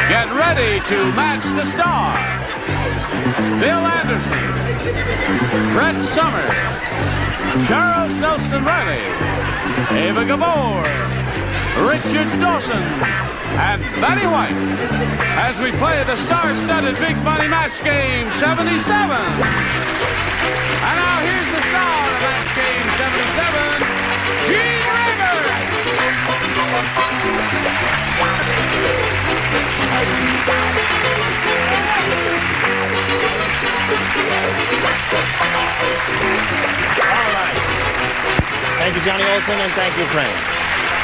Get ready to match the star. Bill Anderson, Brett Summers, Charles Nelson Riley, Ava Gabor, Richard Dawson, and Betty White as we play the star-studded Big Money Match Game 77. And now here's the star of Match Game 77, Gene Raver. All right. Thank you, Johnny Olson, and thank you, Frank.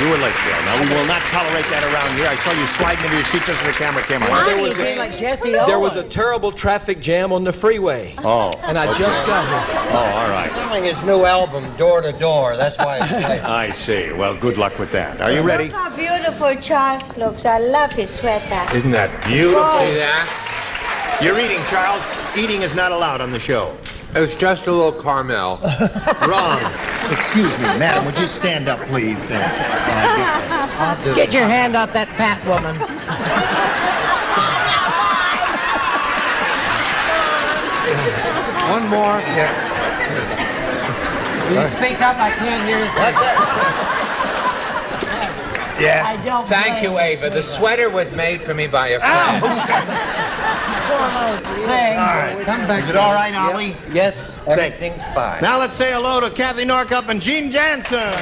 You were late, Bill. Now, we will not tolerate that around here. I saw you sliding into your seat just as the camera came on. There was a terrible traffic jam on the freeway. Oh. And I just got here. Oh, all right. Selling his new album, Door to Door. That's why it's late. I see. Well, good luck with that. Are you ready? Look how beautiful Charles looks. I love his sweater. Isn't that beautiful? See that? You're eating, Charles. Eating is not allowed on the show. It's just a little caramel. Wrong. Excuse me, madam. Would you stand up, please, then? Get your hand off that fat woman. One more. Yes. Will you speak up? I can't hear you. Yes. I don't Thank you, Ava. The sweater was made for me by a friend. Hey, All right. come back. Is it all right, Ollie? Yes, everything's fine. Now let's say hello to Kathy Norcup and Gene Jansen.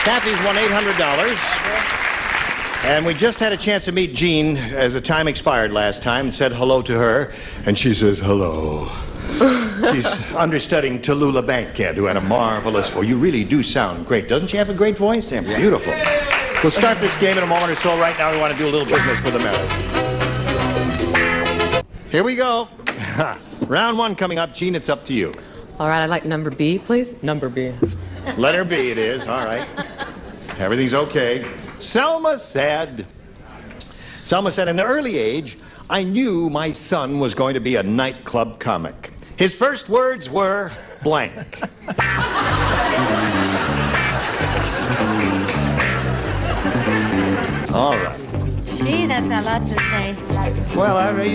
Kathy's won $800. And we just had a chance to meet Gene as the time expired last time and said hello to her. And she says hello. She's understudying Tallulah Bankhead, who had a marvelous voice. You really do sound great. Doesn't she have a great voice? Yeah, beautiful. We'll start this game in a moment or so. Right now we want to do a little business with America. Here we go. Round one coming up. Gene, it's up to you. All right, I'd like number B, please. Number B. Letter B it is. All right. Everything's okay. Selma said, in the early age, I knew my son was going to be a nightclub comic. His first words were blank. All right. Gee, that's a lot to say. Well,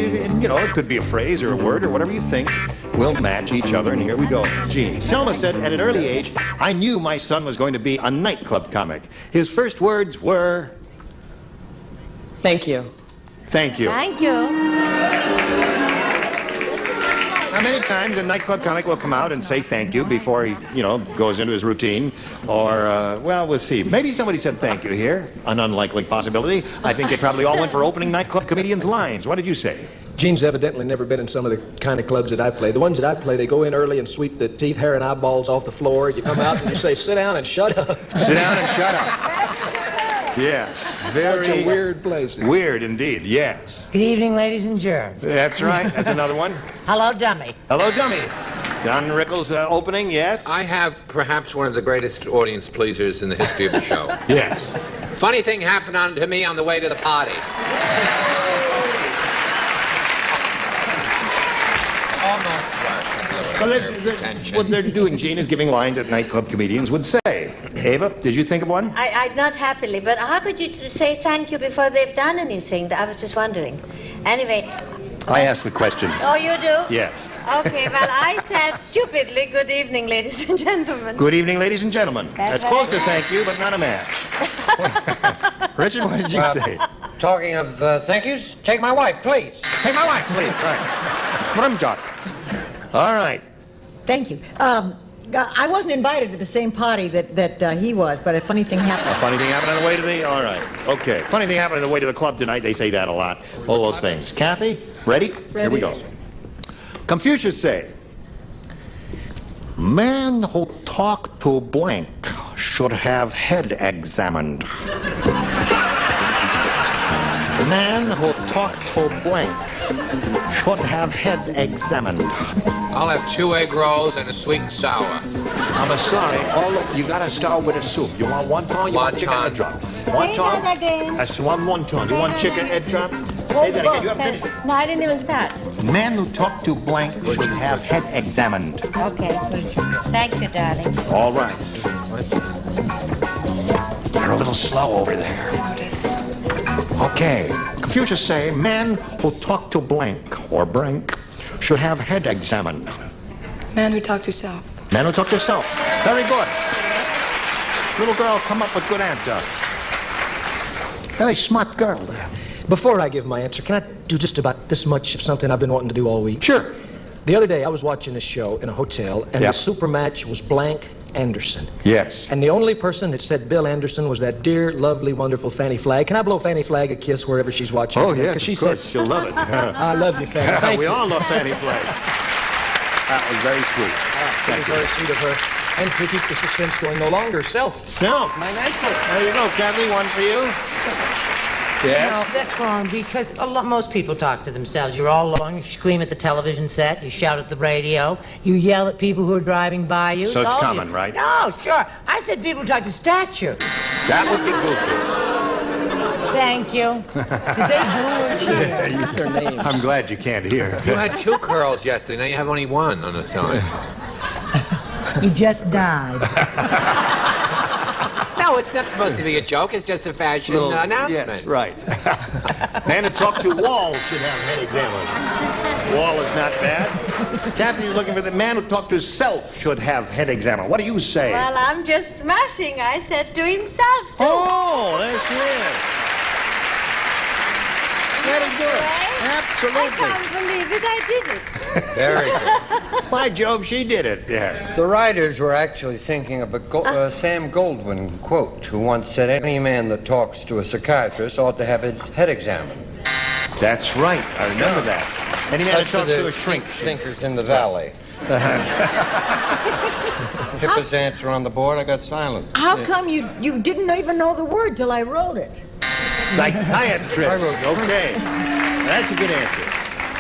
you know, it could be a phrase or a word or whatever you think. We'll match each other, and here we go. Gene. Selma said, at an early age, I knew my son was going to be a nightclub comic. His first words were... Thank you. Thank you. Thank you. Now, many times a nightclub comic will come out and say thank you before he, goes into his routine. Or, well, we'll see. Maybe somebody said thank you here. An unlikely possibility. I think they probably all went for opening nightclub comedians' lines. What did you say? Gene's evidently never been in some of the kind of clubs that I play. The ones that I play, they go in early and sweep the teeth, hair, and eyeballs off the floor. You come out and you say, sit down and shut up. Sit down and shut up. Yes. Very Such a weird place. Weird indeed, yes. Good evening, ladies and germs. That's right. That's another one. Hello, dummy. Hello, dummy. Don Rickles opening, yes? I have perhaps one of the greatest audience pleasers in the history of the show. Yes. Funny thing happened to me on the way to the party. Well, what they're doing, Gene, is giving lines that nightclub comedians would say. Ava, did you think of one? I not happily, but how could you say thank you before they've done anything? I was just wondering. Anyway. I asked the questions. Oh, you do? Yes. Okay, well, I said stupidly, good evening, ladies and gentlemen. Good evening, ladies and gentlemen. That's what close to thank you, but not a match. Richard, what did you say? Talking of thank yous, take my wife, please. Take my wife, please. Right. What I'm talking. All right. Thank you. I wasn't invited to the same party that he was, but a funny thing happened. A funny thing happened on the way to the... All right. Okay. Funny thing happened on the way to the club tonight. They say that a lot. All those things. Kathy, ready? Here we go. Confucius said, man who talk to blank should have head examined. Man who talk to blank should have head examined. I'll have 2 egg rolls and a sweet and sour. I'm sorry, you gotta start with a soup. You want wonton? You want chicken head drop? Wonton? Say that again. That's one wonton. You want chicken head drop? Say that again. You haven't finished. No, I didn't even start. Man who talk to blank should have head examined. Okay. Thank you, darling. All right. They're a little slow over there. Okay. Confucius say, man who talk to blank or blank should have head examined. Man who talked to self. Man who talk to self. Very good. Little girl, come up with good answer. Very smart girl there. Before I give my answer, can I do just about this much of something I've been wanting to do all week? Sure. The other day, I was watching a show in a hotel, and Yep. the super match was Blank Anderson. Yes. And the only person that said Bill Anderson was that dear, lovely, wonderful Fanny Flagg. Can I blow Fanny Flagg a kiss wherever she's watching? Oh, today? yes, 'Cause she of course. said, She'll love it. I love you, Fanny. Thank we you. all love Fanny Flagg. That was very sweet. That was very sweet of her. And to keep the suspense going no longer, self. Self. My nice one. There you go, Kathy. One for you. No, Yeah. that's wrong because most people talk to themselves. You're all alone. You scream at the television set. You shout at the radio. You yell at people who are driving by you. So it's all common, you. right? No, sure. I said people talk to statues. That would be goofy. Thank you. Did they boo or cheer? Their names. I'm glad you can't hear. You had 2 curls yesterday. Now you have only 1 on the side. You just died. No, it's not supposed to be a joke. It's just a fashion announcement. Yes, right. Man who talked to wall should have head examined. Wall is not bad. Kathy's looking for the man who talked to self should have head examined. What do you say? Well, I'm just smashing. I said to himself, too. Oh, there she is. Very good. I Absolutely. can't believe it. I did it. Very good. By Jove, she did it. Yeah. The writers were actually thinking of a Sam Goldwyn quote, who once said, "Any man that talks to a psychiatrist ought to have his head examined." That's right. I remember that. Any man who That's for talks to the a shrink. thinkers in the valley. Hippa's answer on the board, I got silent. How come you didn't even know the word till I wrote it? Psychiatrist. Okay. That's a good answer.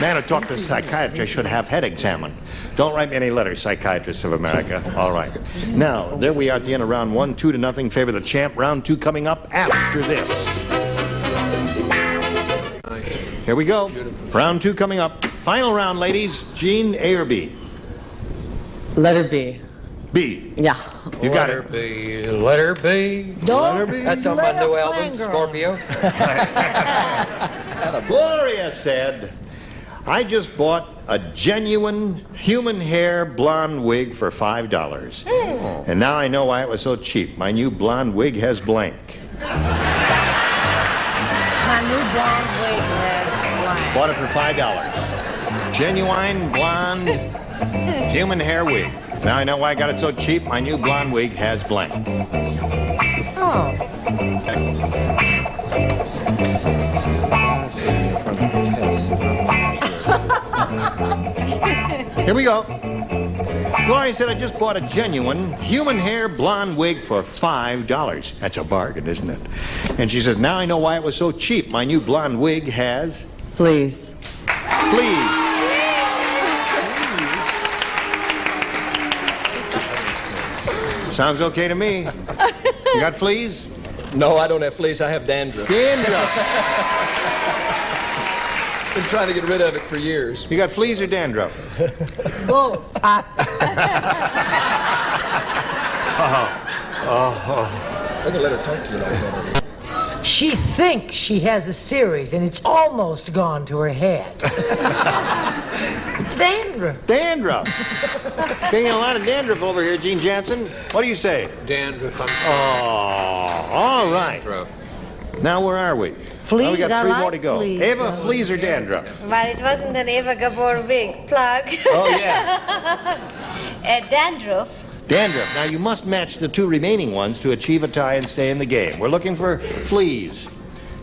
Man who talked to a psychiatrist should have head examined. Don't write me any letters, psychiatrists of America. All right. Now, there we are at the end of round 1, 2-0, favor the champ. Round 2 coming up after this. Here we go. Round 2 coming up. Final round, ladies. Gene, A or B? Letter B. B. Yeah. You got Letter it. B, letter B. Don't That's on my let a new album, flanger on. Scorpio. Gloria said, I just bought a genuine human hair blonde wig for $5. And now I know why it was so cheap. My new blonde wig has blank. My new blonde wig has blank. Bought it for $5. Genuine blonde human hair wig. Now I know why I got it so cheap. My new blonde wig has blank. Oh. Here we go. Gloria said, I just bought a genuine human hair blonde wig for $5. That's a bargain, isn't it? And she says, now I know why it was so cheap. My new blonde wig has Please. fleas. Sounds okay to me. You got fleas? No, I don't have fleas. I have dandruff. Dandruff. Been trying to get rid of it for years. You got fleas or dandruff? Both. I'm gonna let her talk to you like that. She thinks she has a series, and it's almost gone to her head. Dandruff. Dandruff. Getting a lot of dandruff over here, Gene Jansen. What do you say? Dandruff. Oh, all right. Dandruff. Now where are we? Fleas, Well, we got I 3 like more to go. fleas. Ava, fleas or dandruff? Well, it wasn't an Eva Gabor wig. Plug. Oh, yeah. Dandruff. Dandruff. Now, you must match the 2 remaining ones to achieve a tie and stay in the game. We're looking for fleas.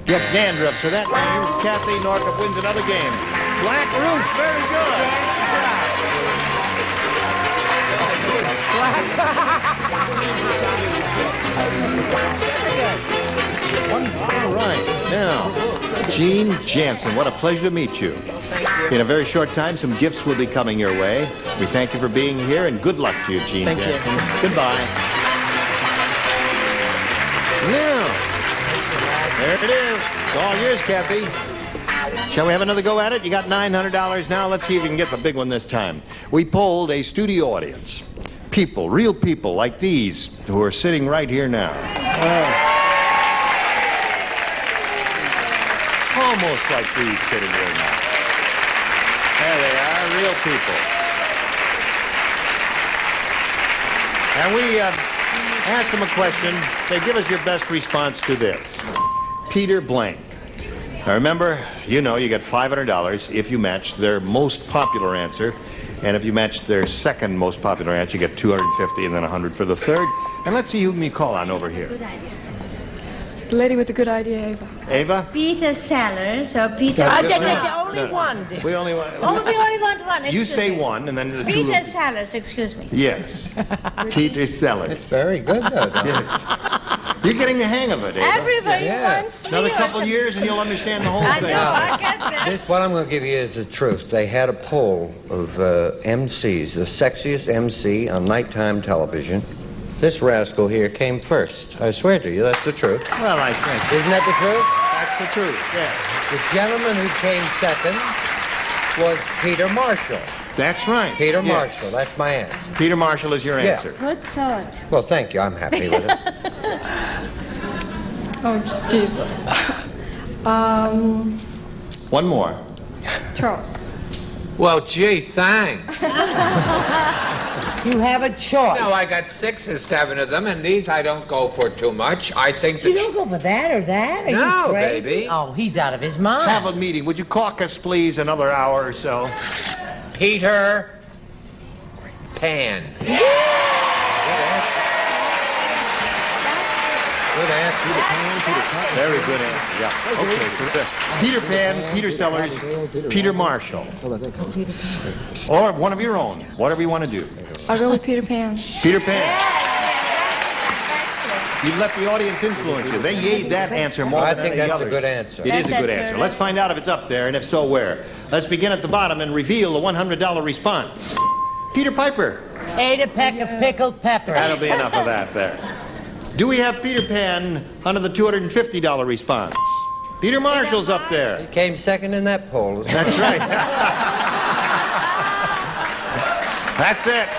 Get dandruff, so that means Kathy Norcup wins another game. Black roots, very good. All right, now, Gene Jansen, what a pleasure to meet you. In a very short time, some gifts will be coming your way. We thank you for being here, and good luck to you, Gene Thank you. Jansen. Goodbye. Now, there it is. It's all yours, Kathy. Shall we have another go at it? You got $900 now. Let's see if we can get the big one this time. We polled a studio audience. People, real people like these, who are sitting right here now. almost like these sitting here now. There they are, real people. And we asked them a question. Say, give us your best response to this. Peter Blank. Now remember, you know you get $500 if you match their most popular answer. And if you match their second most popular answer, you get $250 and then $100 for the third. And let's see who we call on over here. The lady with the good idea, Ava. Ava? Peter Sellers or Peter... Only one, dear. We only want... Oh, we only want one. You Excuse say me. one, and then the two... Peter Sellers, excuse me. Yes. Peter Sellers. Very good, though. Don. Yes. You're getting the hang of it, Ava. Everybody Yeah. wants me. Another or couple something. years and you'll understand the whole I thing. know, I get that. This, what I'm going to give you is the truth. They had a poll of MCs, the sexiest MC on nighttime television. This rascal here came first. I swear to you, that's the truth. Well, I think Isn't that the truth? that's the truth, yeah. The gentleman who came second was Peter Marshall. That's right. Peter Yeah. Marshall, that's my answer. Peter Marshall is your Yeah. answer. Good thought. Well, thank you. I'm happy with it. Oh, Jesus. One more. Charles. Well, gee, thanks. You have a choice. No, I got 6 or 7 of them, and these I don't go for too much. I think that... You don't go for that or that? Are No, you crazy? baby. Oh, he's out of his mind. Have a meeting. Would you caucus, please, another hour or so? Peter Pan. Good answer. Very good answer, yeah. Okay, so Peter Pan, Peter Sellers, Peter Marshall. Or one of your own, whatever you want to do. I'll go with Peter Pan. Peter Pan. You let the audience influence you. They yayed that answer more I than think any that's others. a good answer. It is a That's good it, answer. Turner. Let's find out if it's up there, and if so, where. Let's begin at the bottom and reveal the $100 response. Peter Piper. Ate a peck of pickled pepper. That'll be enough of that there. Do we have Peter Pan under the $250 response? Peter Marshall's up there. He came second in that poll. That's right. That's it.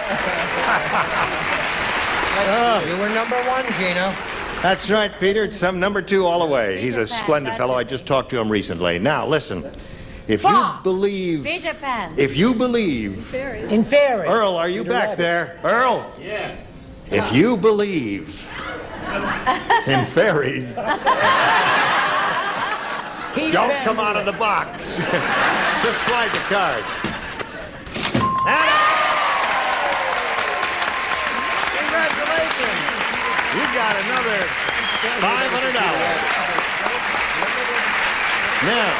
You were number one, Gino. That's right, Peter. It's some number 2 all the way. He's a splendid fellow. I just talked to him recently. Now, listen. If you believe... Peter Pan. If you believe... In fairy. Earl, are you back there? Earl? Yeah. If you believe in fairies, don't come out of the box. Just slide the card. Congratulations. You got another $500. Now,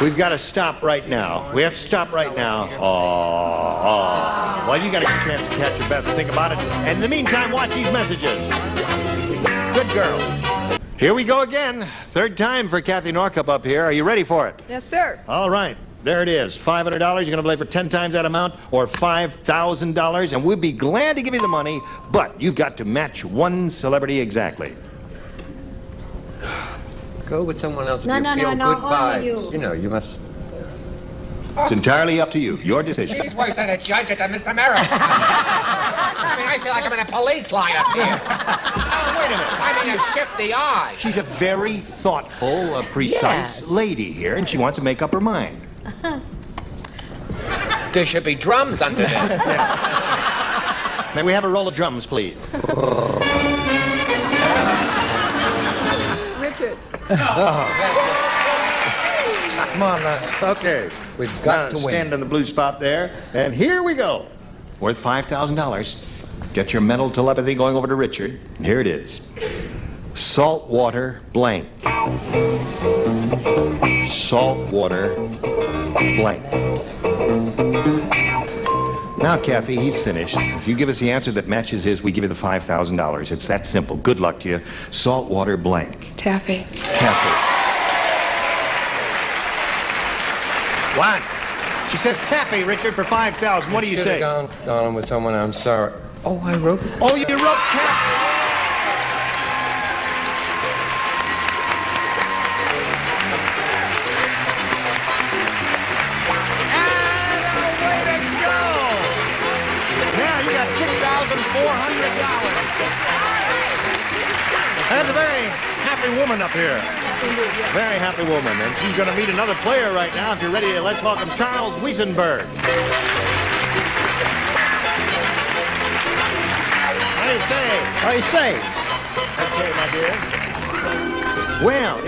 we've got to stop right now. We have to stop right now. Well, you got a chance to catch your breath and think about it. And in the meantime, watch these messages. Good girl. Here we go again. Third time for Kathy Norcup up here. Are you ready for it? Yes, sir. All right. There it is. $500. You're going to play for 10 times that amount or $5,000. And we'll be glad to give you the money, but you've got to match one celebrity exactly. Go with someone else if No, you no, feel no, good only vibes. you. You know, you must... It's entirely up to you. Your decision. She's worse than a judge at the Miss America. I mean, I feel like I'm in a police line up here. Wait a minute. I mean, you shift the eye. She's a very thoughtful, precise Yes. lady here, and she wants to make up her mind. There should be drums under this. May we have a roll of drums, please? Richard. Come on, Okay. we've got to win. Stand in the blue spot there, and here we go. Worth $5,000. Get your mental telepathy going over to Richard. Here it is. Saltwater blank. Saltwater blank. Now, Kathy, he's finished. If you give us the answer that matches his, we give you the $5,000. It's that simple. Good luck to you. Saltwater blank. Taffy. Taffy. What? She says taffy, Richard, for $5,000. What do you Should have say? gone on with someone. I'm sorry. Oh, I wrote. Oh, you wrote taffy. $6,400. That's a very happy happy woman up here. Very happy woman. And she's going to meet another player right now. If you're ready, let's welcome Charles Wiesenberg. How do you say? How you say? Okay, my dear. Well,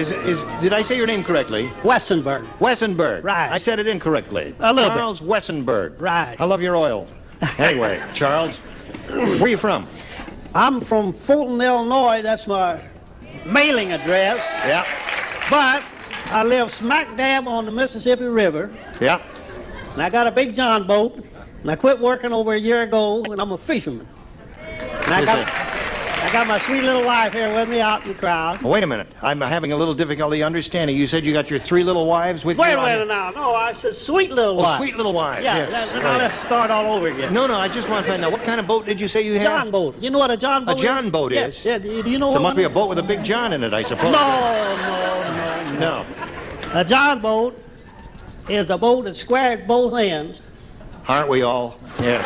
did I say your name correctly? Wessenberg. Wessenberg. Right. I said it incorrectly. A little bit. Charles Wessenberg. Right. I love your oil. Anyway, Charles, where are you from? I'm from Fulton, Illinois. That's my mailing address. Yeah. But I live smack dab on the Mississippi River. Yeah. And I got a big John boat. And I quit working over a year ago, and I'm a fisherman. And I got my sweet little wife here with me out in the crowd. Well, wait a minute. I'm having a little difficulty understanding. You said you got your 3 little wives with Wait you? a minute now. No, I said sweet little wife. Sweet little wives. Yeah, yes. now let's start all over again. No, I just want to find out, what kind of boat did you say you had? John boat. You know what a John boat is? A John boat Yes. is? Yeah, do you know So it what must be a boat with a big John in it, I suppose. No. A John boat is a boat that's square at both ends. Aren't we all? Yes.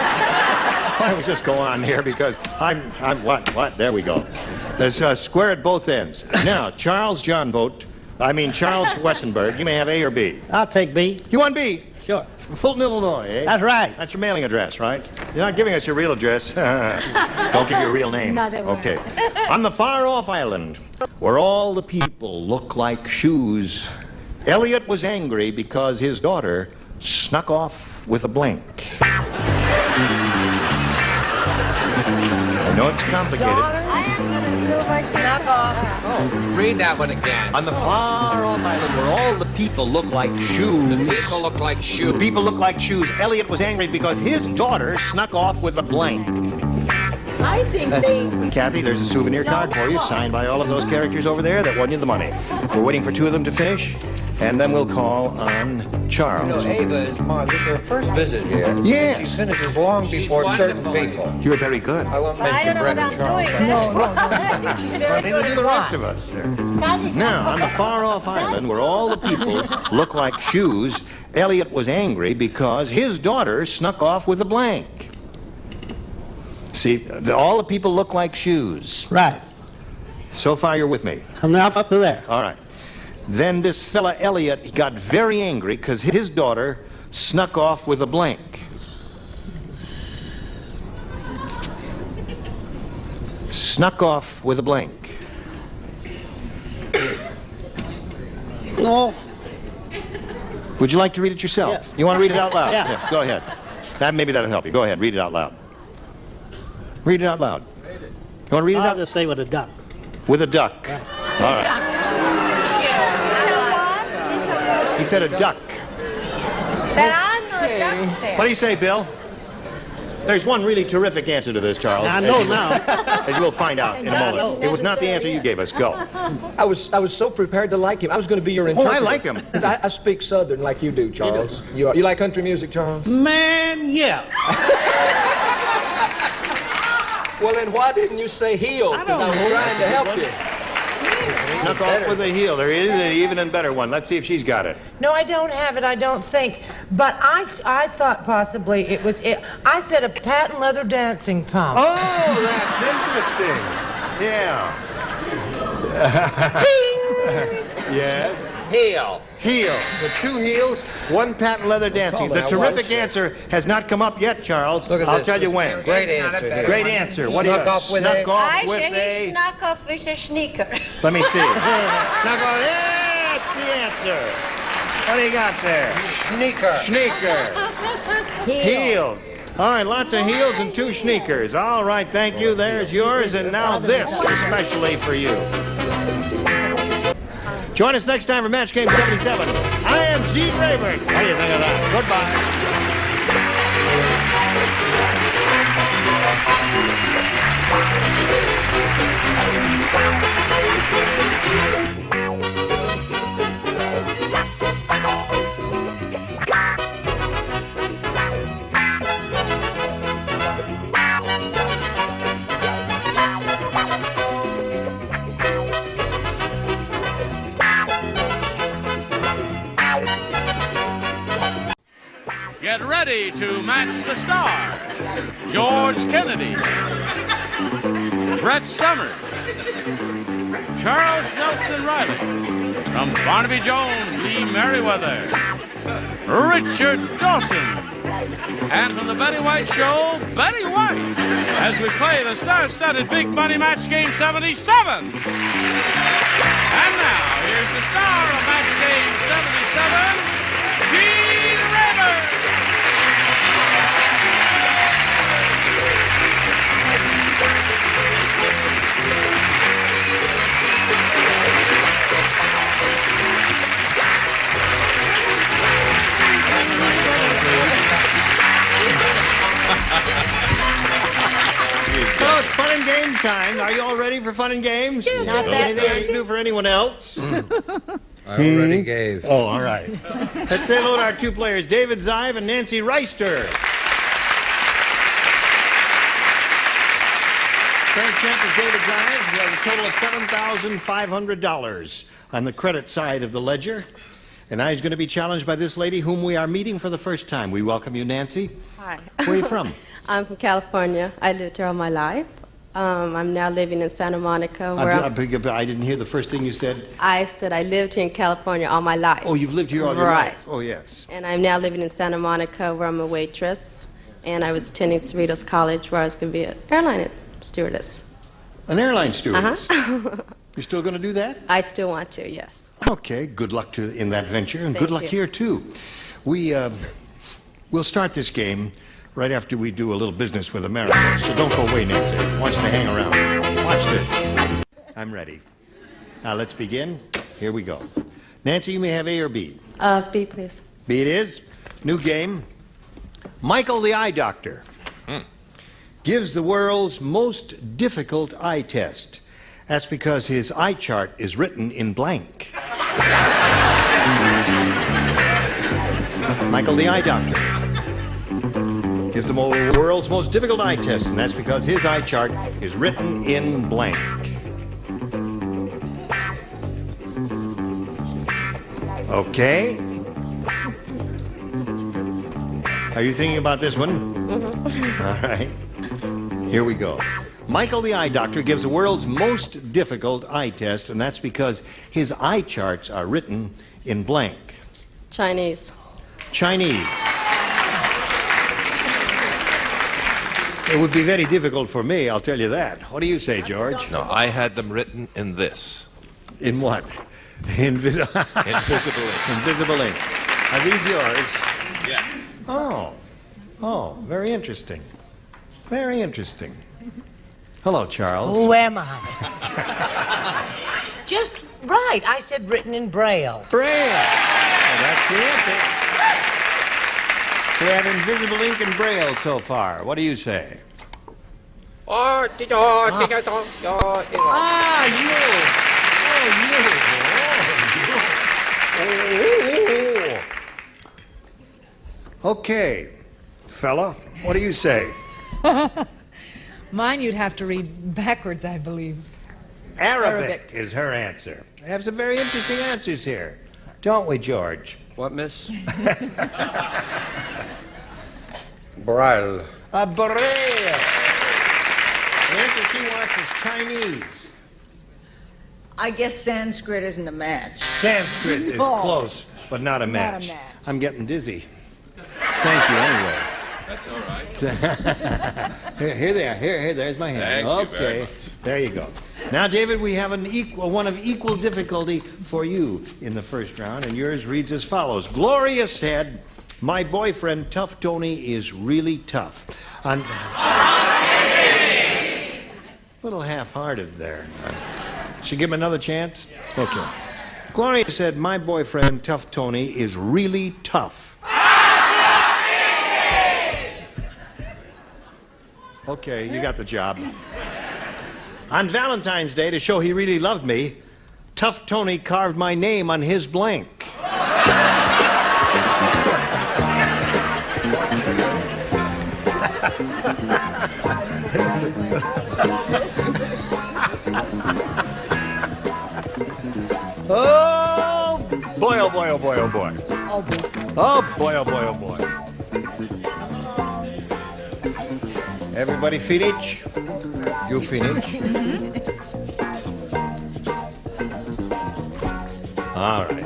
Why don't we just go on here, because I'm what? There we go. There's square at both ends. Now, Charles Wessenberg, you may have A or B. I'll take B. You want B? Sure. Fulton, Illinois, eh? That's right. That's your mailing address, right? You're not giving us your real address. Don't give your real name. No, they won't. Okay. On the far-off island, where all the people look like shoes, Elliot was angry because his daughter snuck off with a blank. I know it's complicated. Snuck off. Oh, read that one again. On the far-off island, where all the people look like shoes. People look like shoes. The people look like shoes. Elliot was angry because his daughter snuck off with a blank. I think they... Kathy, there's a souvenir card for you, signed by all of those characters over there that won you the money. We're waiting for 2 of them to finish, and then we'll call on Charles. Ava is this is her first visit here. Yes. She finishes long before certain people. You're very good. I won't I mention don't know Brett what and I'm Charles. doing. She's very Neither good do the at rest what? of us. Now, on the far-off island, where all the people look like shoes, Elliot was angry because his daughter snuck off with a blank. See, all the people look like shoes. Right. So far, you're with me. I'm now up to there. All right. Then this fella Elliot, he got very angry because his daughter snuck off with a blank. Snuck off with a blank. No. Would you like to read it yourself? Yeah. You want to read it out loud? Yeah. Go ahead. Maybe that'll help you. Go ahead, read it out loud. Read it out loud. You want to read it I'll out? just say with a duck. With a duck. Right. All right. He said a duck. There are no ducks there. What do you say, Bill? There's one really terrific answer to this, Charles. I know now. As we'll find out in a moment. It was not the answer you gave us. Go. I was so prepared to like him. I was going to be your interpreter. I like him. 'Cause I speak Southern like you do, Charles. You like country music, Charles? Man, yeah. Well, then why didn't you say heel? Because I was trying to help you. Snuck off with a heel. There is an even and better one. Let's see if she's got it. No, I don't have it, I don't think. But I thought possibly it was it. I said a patent leather dancing pump. Oh, that's interesting. Yeah. Yes. Heel. Heel. The 2 heels, 1 patent leather dancing. The terrific answer has not come up yet, Charles. Look at I'll this. tell you when. Great answer here. Great answer. What do you Snuck off with Snuck a- off I with think he a... snuck off with a sneaker. Let me see. Snuck off. That's the answer. What do you got there? Sneaker. Sneaker. Heel. All right, lots of heels and 2 sneakers. All right, thank you. There's yours. And now this, especially for you. Join us next time for Match Game 77. I am Gene Rayburn. What do you think of that? Get ready to match the stars. George Kennedy, Brett Summers, Charles Nelson Riley. From Barnaby Jones, Lee Merriweather. Richard Dawson. And from the Betty White Show, Betty White, as we play the star-studded Big Money Match Game 77. And now, here's the star of Match Game 77, Gene Rayburn. Well, it's fun and games time. Are you all ready for fun and games? Yes, not that Anything I can do for anyone else? I already gave. Oh, all right. Let's say hello to our two players, David Zive and Nancy Reister. Current champ is David Zive. He has a total of $7,500 on the credit side of the ledger. And now he's going to be challenged by this lady whom we are meeting for the first time. We welcome you, Nancy. Hi. Where are you from? I'm from California. I lived here all my life. I'm now living in Santa Monica. Where I didn't hear the first thing you said. I said I lived here in California all my life. Oh, you've lived here all your Right. life? Oh, yes. And I'm now living in Santa Monica, where I'm a waitress. And I was attending Cerritos College, where I was going to be an airline stewardess. An airline stewardess? Uh-huh. You're still going to do that? I still want to, yes. Okay, good luck in that venture, and Thank good luck you. here, too. We'll start this game right after we do a little business with America. So don't go away, Nancy. I want you to hang around. Watch this. I'm ready. Now, let's begin. Here we go. Nancy, you may have A or B. B, please. B it is. New game. Michael the Eye Doctor gives the world's most difficult eye test. That's because his eye chart is written in blank. Michael the Eye Doctor gives the world's most difficult eye test, and that's because his eye chart is written in blank. Okay. Are you thinking about this one? Mm-hmm. All right. Here we go. Michael the Eye Doctor gives the world's most difficult eye test, and that's because his eye charts are written in blank. Chinese. Chinese. It would be very difficult for me, I'll tell you that. What do you say, George? No, I had them written in this. In what? Invisible ink. Invisible ink. Are these yours? Yeah. Oh, very interesting. Very interesting. Hello, Charles. Who am I? Just right. I said written in Braille. Braille. Well, that's the answer. So we have invisible ink and Braille so far. What do you say? Oh, you. Okay, fella, what do you say? Mine you'd have to read backwards, I believe. Arabic is her answer. We have some very interesting answers here, don't we, George? What, miss? Braille. A Braille. The answer she wants is Chinese. I guess Sanskrit isn't a match. Sanskrit is No. close, but not a match. match. I'm getting dizzy. Thank you, anyway. That's all right. Here they are. Here, there's my hand. Thank you very Okay, much. there you go. Now, David, we have one of equal difficulty for you in the first round, and yours reads as follows. Gloria said, "My boyfriend, Tough Tony, is really tough." A little half-hearted there. Should give him another chance? Okay. Gloria said, "My boyfriend, Tough Tony, is really tough." Okay, you got the job. On Valentine's Day, to show he really loved me, Tough Tony carved my name on his blank. Oh, boy, oh, boy, oh, boy, oh, boy. Oh, boy. Oh, boy, oh, boy, oh, boy. Everybody finish? You finish? All right.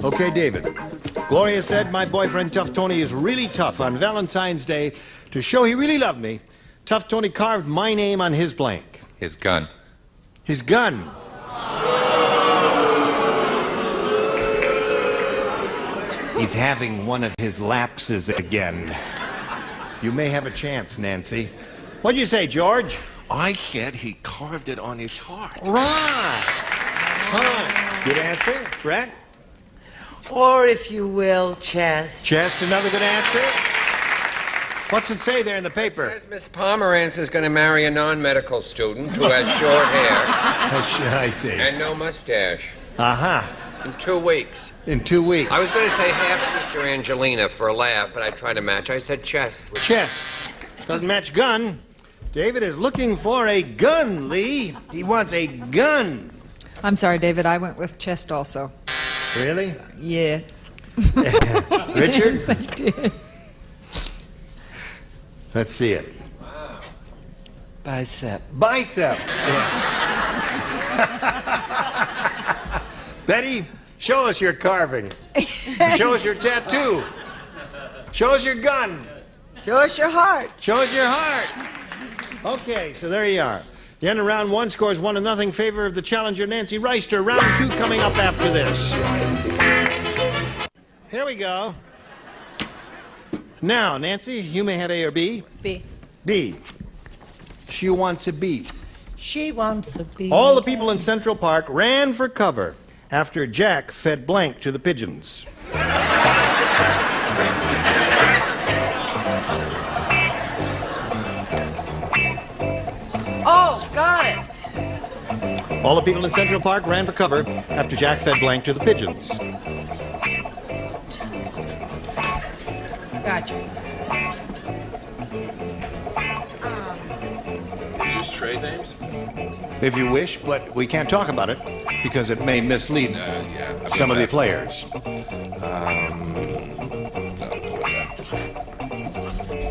Okay, David. Gloria said my boyfriend Tough Tony is really tough. On Valentine's Day, to show he really loved me, Tough Tony carved my name on his blank. His gun. His gun. He's having one of his lapses again. You may have a chance, Nancy. What'd you say, George? I said he carved it on his heart. Right. Good answer. Brett? Or, if you will, chest. Chest, another good answer. What's it say there in the paper? It says Miss Pomerantz is going to marry a non-medical student who has short hair. I see. And no mustache. Uh-huh. In 2 weeks. In 2 weeks. I was going to say half-sister Angelina for a laugh, but I tried to match. I said chest. Chest. Doesn't match gun. David is looking for a gun, Lee. He wants a gun. I'm sorry, David. I went with chest also. Really? Yes. Richard? Yes, I did. Let's see it. Bicep. Bicep. Yeah. Betty, show us your carving. Show us your tattoo. Show us your gun. Show us your heart. Show us your heart. Okay, so there you are. The end of round 1 scores 1-0 favor of the challenger, Nancy Reister. Round 2 coming up after this. Here we go. Now, Nancy, you may have A or B. B. B. She wants a B. She wants a bee. All the people in Central Park ran for cover after Jack fed blank to the pigeons. Oh, got it. All the people in Central Park ran for cover after Jack fed blank to the pigeons. Gotcha. Use trade names? If you wish, but we can't talk about it because it may mislead Yeah. I mean, some of the players.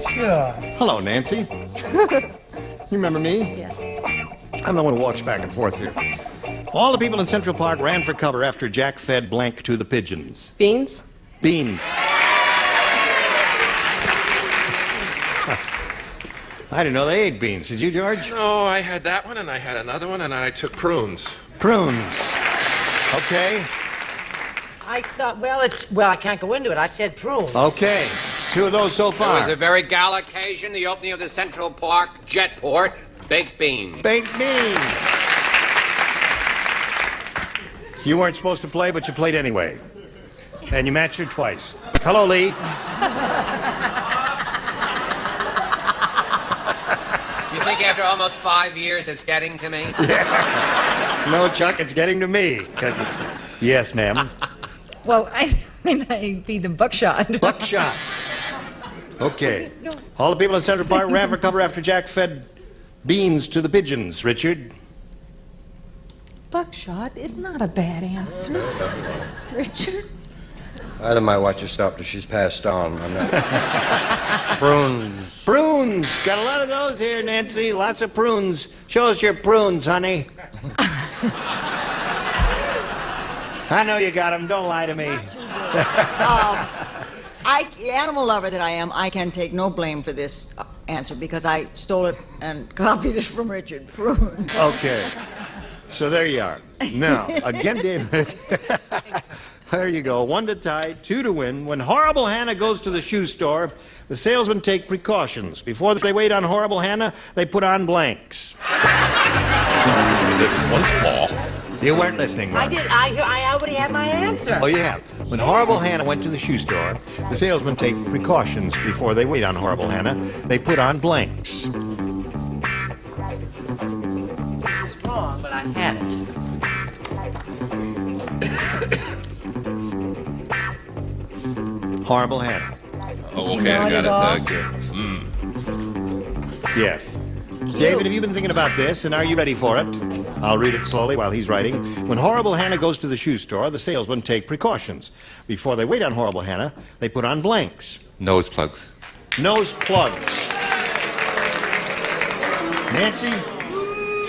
Sure. Hello, Nancy. You remember me? Yes. I'm the one who walks back and forth here. All the people in Central Park ran for cover after Jack fed blank to the pigeons. Beans? Beans. I didn't know they ate beans. Did you, George? No, I had that one, and I had another one, and I took prunes. Prunes. Okay. I thought, well, I can't go into it. I said prunes. Okay. 2 of those so It far. was a very gala occasion, the opening of the Central Park Jetport. Baked beans. Baked beans. You weren't supposed to play, but you played anyway. And you matched her twice. Hello, Lee. You think after almost 5 years it's getting to me? No, Chuck, it's getting to me. 'Cause it's... Yes, ma'am. Well, I feed them buckshot. Buckshot. Okay. All the people in Central Park ran for cover after Jack fed beans to the pigeons. Richard? Buckshot is not a bad answer. Richard? I might watch her stop till she's passed on. I'm not... Prunes. Prunes. Got a lot of those here, Nancy. Lots of prunes. Show us your prunes, honey. I know you got them. Don't lie to me. Animal lover that I am, I can take no blame for this answer because I stole it and copied it from Richard Prune. Okay. So there you are. Now, again, David. There you go. 1 to tie, 2 to win. When Horrible Hannah goes to the shoe store, the salesmen take precautions. Before they wait on Horrible Hannah, they put on blanks. Once Paul. You weren't listening, Mark. I already had my answer. Oh, you have. When Horrible Hannah went to the shoe store, the salesmen take precautions before they wait on Horrible Hannah. They put on blanks. It's wrong, but I had it. Horrible Hannah. Oh, okay, I got it. Yes. David, have you been thinking about this, and are you ready for it? I'll read it slowly while he's writing. When Horrible Hannah goes to the shoe store, the salesmen take precautions. Before they wait on Horrible Hannah, they put on blanks. Nose plugs. Nose plugs. Nancy,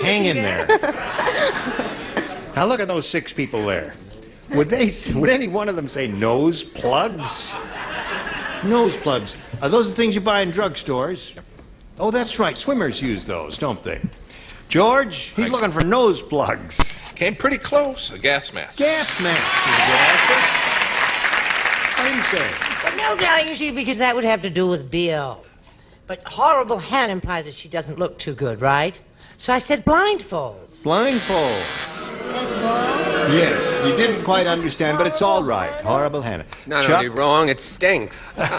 hang in there. Now look at those 6 people there. Would any one of them say nose plugs? Nose plugs. Are those the things you buy in drugstores? Oh, that's right. Swimmers use those, don't they? George, he's looking for nose plugs. Came pretty close. A gas mask. Gas mask is a good answer. What do you say? But no, darling, you see, because that would have to do with Bill. But horrible Hannah implies that she doesn't look too good, right? So I said blindfolds. Blindfolds. Yes, you didn't quite understand, but it's all right. Horrible Hannah. Not Chuck? only wrong, it stinks. Gas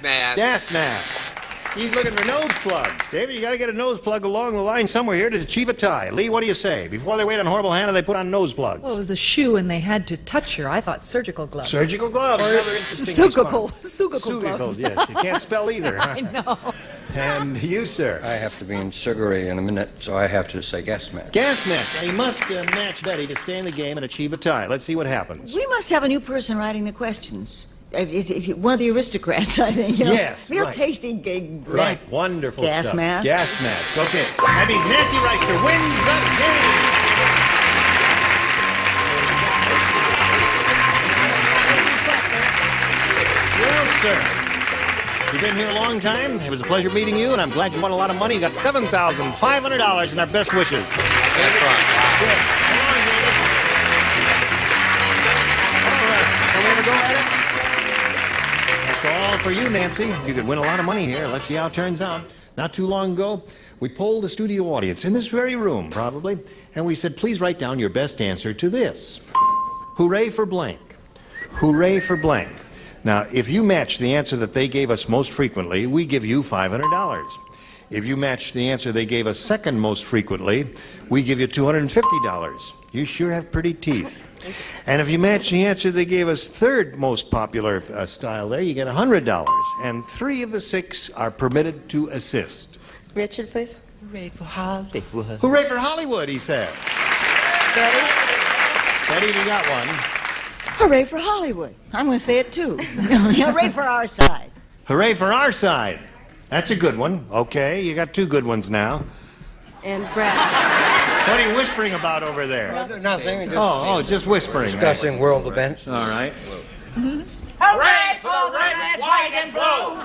mask. Gas mask. He's looking for nose plugs. David, you got to get a nose plug along the line somewhere here to achieve a tie. Lee, what do you say? Before they wait on Horrible Hannah, they put on nose plugs. Well, it was a shoe and they had to touch her. I thought surgical gloves. Surgical gloves. Or Another interesting sugical gloves. gloves. Yes, you can't spell either. Huh? I know. And you, sir? I have to be in Sugary in a minute, so I have to say gas mask. Gas mask. He must match Betty to stay in the game and achieve a tie. Let's see what happens. We must have a new person writing the questions. One of the aristocrats, I think. You know? Yes, Real right. tasty gig. Right, wonderful gas stuff. mask. Gas mask. Okay, that means Nancy Reister wins the game. Well, sir, you've been here a long time. It was a pleasure meeting you, and I'm glad you won a lot of money. You got $7,500 and our best wishes. That's right. Good. Come on, David. All right, can we have a go at it? That's all for you, Nancy. You could win a lot of money here. Let's see how it turns out. Not too long ago, we polled the studio audience in this very room, probably, and we said, please write down your best answer to this. Hooray for blank. Hooray for blank. Now, if you match the answer that they gave us most frequently, we give you $500. If you match the answer they gave us second most frequently, we give you $250. You sure have pretty teeth. And if you match the answer they gave us third most popular style there, you get $100. And 3 of the 6 are permitted to assist. Richard, please. Hooray for Hollywood. Hooray for Hollywood, he said. Betty? Betty, you got one. Hooray for Hollywood. I'm going to say it too. Hooray for our side. Hooray for our side. That's a good one. Okay, you got 2 good ones now. And Brad. What are you whispering about over there? Nothing. Just whispering. Discussing world events. All right. Hooray for the red, white, and blue!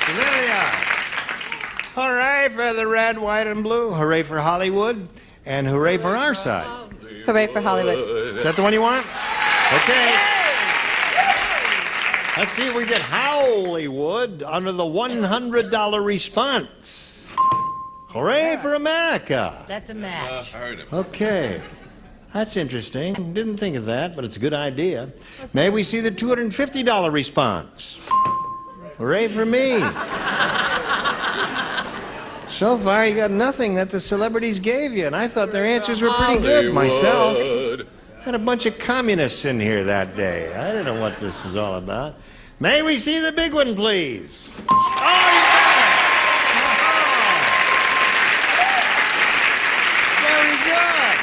So there they are. Hooray for the red, white, and blue. Hooray for Hollywood. And hooray for our side. Hooray for Hollywood. Is that the one you want? Okay. Let's see if we get Hollywood under the $100 response. Hooray for America. That's a match. I heard him. Okay. That's interesting. Didn't think of that, but it's a good idea. May we see the $250 response? Hooray for me. So far, you got nothing that the celebrities gave you, and I thought their answers were pretty good myself. Had a bunch of communists in here that day. I don't know what this is all about. May we see the big one, please? Oh, you got it! Very good.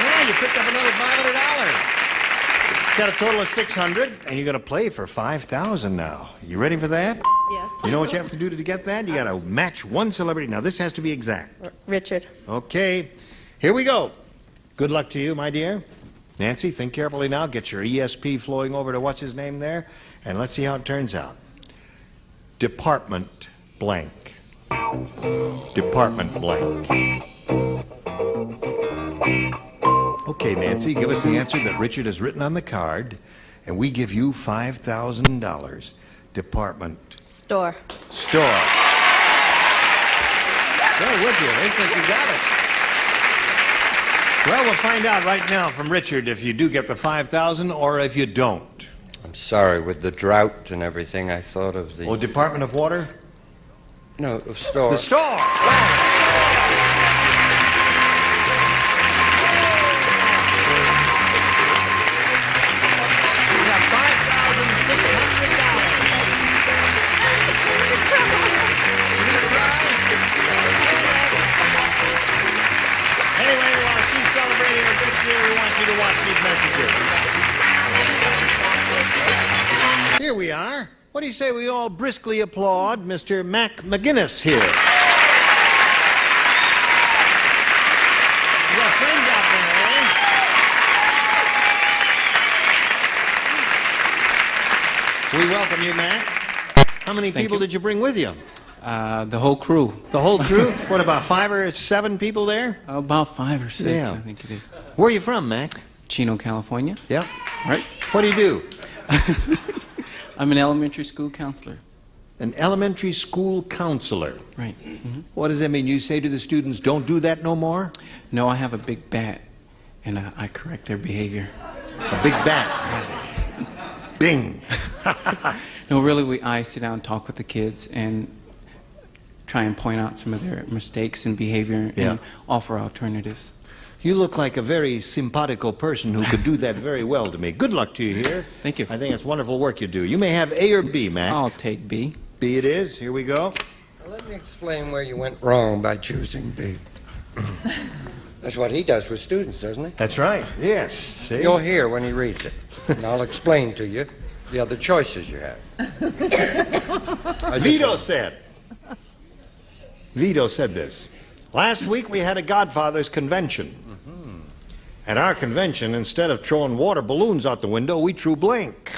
Yeah, you picked up another $500. Got a total of $600, and you're going to play for $5,000 now. You ready for that? Yes. You know what you have to do to get that? You got to match one celebrity. Now, this has to be exact. Richard. Okay, here we go. Good luck to you, my dear. Nancy, think carefully now. Get your ESP flowing over to what's his name there, and let's see how it turns out. Department blank. Department blank. Okay, Nancy, give us the answer that Richard has written on the card, and we give you $5,000. Department Store. store. Well, with you. Looks like you got it. Well, we'll find out right now from Richard if you do get the $5,000 or if you don't. I'm sorry, with the drought and everything, I thought of the... Oh, Department of Water? No, of store. The store. Anyway, while she's celebrating her victory, we want you to watch these messages. Here we are. What do you say we all briskly applaud Mr. Mac McGinnis here? We got friends out there, eh? We welcome you, Mac. How many people did you bring with you? The whole crew. The whole crew? What, about 5 or 7 people there? About 5 or 6, Yeah. I think it is. Where are you from, Mac? Chino, California. Yeah. Right. What do you do? I'm an elementary school counselor. An elementary school counselor. Right. What does that mean? You say to the students, don't do that no more? No, I have a big bat, and I correct their behavior. A big bat. Bing. No, really, I sit down and talk with the kids and try and point out some of their mistakes in behavior and offer alternatives. You look like a very simpatico person who could do that very well to me. Good luck to you here. Thank you. I think it's wonderful work you do. You may have A or B, Mac. I'll take B. B it is. Here we go. Now, let me explain where you went wrong by choosing B. That's what he does with students, doesn't he? That's right. Yes. See? You'll hear when he reads it. And I'll explain to you the other choices you have. Vito said this. Last week we had a Godfather's convention. At our convention, instead of throwing water balloons out the window, we threw blank.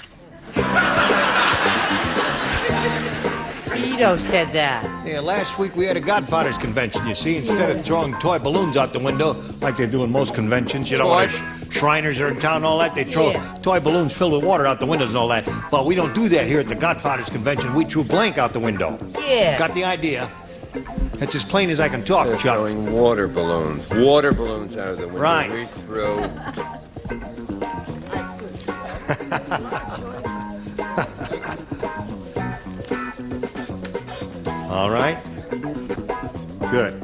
Vito said that. Yeah, last week we had a Godfather's convention, you see. Instead of throwing toy balloons out the window, like they do in most conventions, you know, when the Shriners are in town and all that, they throw toy balloons filled with water out the windows and all that. But we don't do that here at the Godfather's convention. We threw blank out the window. Yeah. Got the idea? It's as plain as I can talk, They're Chuck. throwing water balloons. Water balloons out of the window. Right. We throw... All right. Good.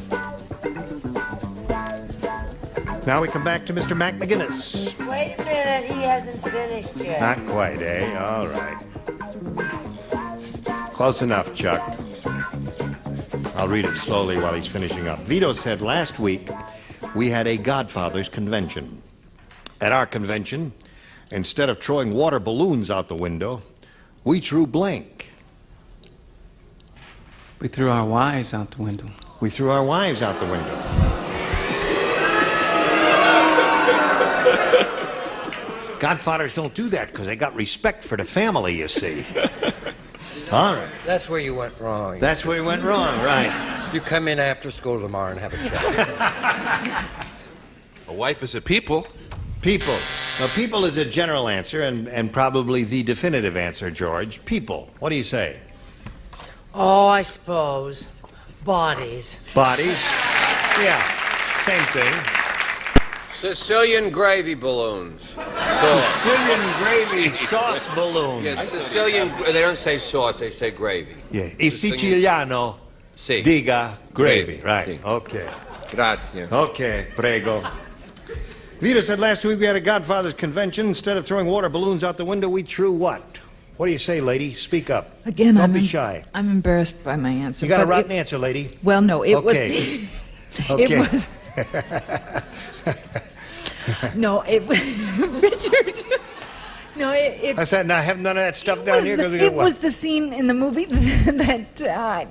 Now we come back to Mr. Mac McGinnis. Wait a minute, he hasn't finished yet. Not quite, eh? All right. Close enough, Chuck. I'll read it slowly while he's finishing up. Vito said last week we had a Godfather's convention. At our convention, instead of throwing water balloons out the window, we threw blank. We threw our wives out the window. We threw our wives out the window. Godfathers don't do that because they got respect for the family, you see. All right. That's where you went wrong. That's where you went wrong, right. You come in after school tomorrow and have a chat. A wife is a people. People. Now, people is a general answer and probably the definitive answer, George. People. What do you say? Oh, I suppose. Bodies. Bodies? Yeah, same thing. Sicilian gravy balloons. Sicilian gravy sauce balloons. Yes, Sicilian, they don't say sauce, they say gravy. Yeah, il siciliano diga gravy. Right, Sì. okay. Grazie. Okay, prego. Vito said last week we had a Godfather's convention. Instead of throwing water balloons out the window, we threw what? What do you say, lady? Speak up. Again, Don't be shy. I'm embarrassed by my answer. You got a but rotten answer, lady. Well, no, it was. Okay. It was. No, it was. Richard. No, it. I said, no, I haven't none of that stuff It down was here the- because we got it what? was the scene in the movie that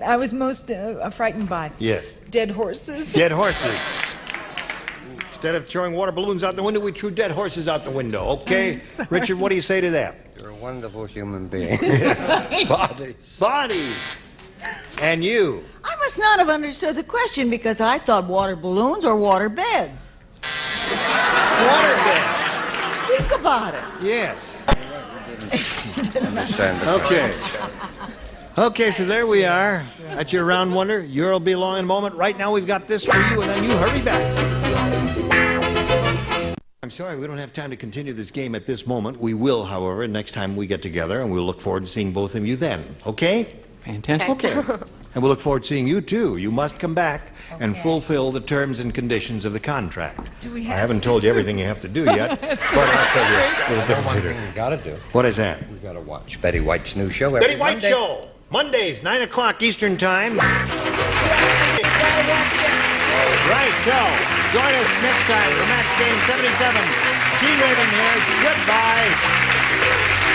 I was most frightened by. Yes. Dead horses. Dead horses. Instead of throwing water balloons out the window, we threw dead horses out the window. Okay? I'm sorry. Richard, what do you say to that? You're a wonderful human being. Yes. Bodies. Bodies. And you? I must not have understood the question because I thought water balloons or water beds. Water bed. Think about it. Yes. Understand the Okay. Okay, so there we are. That's your round wonder. You'll be along in a moment. Right now we've got this for you, and then you hurry back. I'm sorry, we don't have time to continue this game at this moment. We will, however, next time we get together, and we'll look forward to seeing both of you then. Okay? Fantastic. Okay. And we'll look forward to seeing you, too. You must come back and fulfill the terms and conditions of the contract. Do we I have haven't told you everything you have to do yet, but I'll tell you a little bit One later. thing you gotta do. What is that? We gotta watch Betty White's new show every Betty White Monday. Show, Mondays, 9 o'clock Eastern Time. Right, so join us next time for Match Game 77. Gene Raven here. Goodbye.